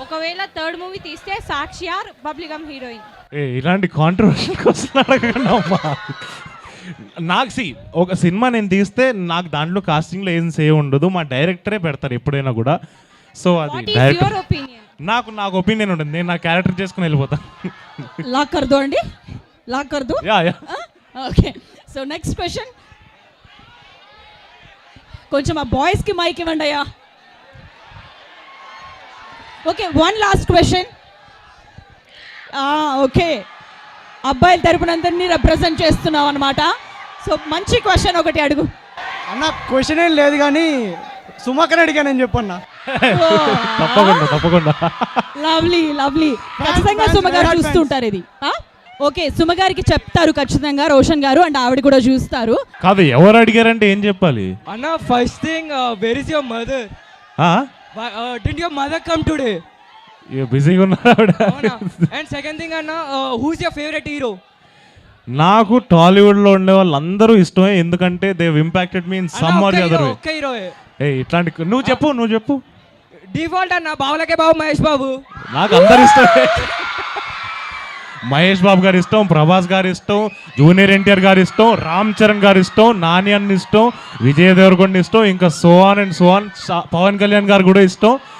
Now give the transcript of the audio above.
ఒకవేళ third movie తీస్తే సాక్షి are బబ్లిగమ్ heroine. ఇలాంటి కాంట్రవర్షియల్ క్వశ్చన్ అడగండి అమ్మా. నాకు ఒక సినిమా నేను తీస్తే నాకు దాంట్లో కాస్టింగ్లో ఏం ఉండదు, మా డైరెక్టరే పెడతారు ఎప్పుడైనా కూడా. సో అది డైరెక్టర్ నాకు ఒపీనియన్ ఉంటుంది, నేను నా క్యారెక్టర్ చేసుకుని వెళ్ళిపోతాను. లాక్ కర్దో అండి, లాక్ కర్దో. Yeah okay, so next question. కొంచెం ఆ బాయ్స్కి మైక్ ఇవ్వండి అయ్యా. Okay, one last question. Okay, అబ్బాయిల తరపునందరినీ రిప్రజెంట్ చేస్తున్నావు అనమాట. సో మంచి క్వశ్చన్ ఒకటి అడుగు అన్న. క్వశ్చన్ ఏం లేదు కానీ సుమాకర్ అడిగానని చెప్పన్నా. తప్పకుండా. Lovely lovely. ఖచ్చితంగా సుమ గారు చూస్తుంటారు ఇది. ఓకే, సుమ గారికి చెప్తారు ఖచ్చితంగా రోషన్ గారు, అండ్ ఆవిడ కూడా చూస్తారు. కాదు, ఎవరు అడిగారంటే ఏం చెప్పాలి అన్న? First thing, where is your mother? Didn't your mother come today? బిజీగా ఉన్నారు. And second thing అన్న, who's your favorite hero? నాకు టాలీవుడ్లో ఉండే వాళ్ళందరూ ఇష్టమే, ఎందుకంటే they impacted me in some or the other way. ఒక్క హీరో ఇట్లాంటి నువ్వు చెప్పు. డిఫాల్ట్ అన్న, బావులకే బాబు మహేష్ బాబు. నాకు అందరు ఇష్టమే. మహేష్ బాబు గారు ఇష్టం, ప్రభాస్ గారు ఇష్టం, జూనియర్ ఎన్టీఆర్ గారు ఇష్టం, రామ్ చరణ్ గారు ఇష్టం, నాని అన్న ఇష్టం, విజయ్ దేవరకొండ ఇష్టం, ఇంకా so on and so on, Pawan Kalyan garu కూడా ఇష్టం.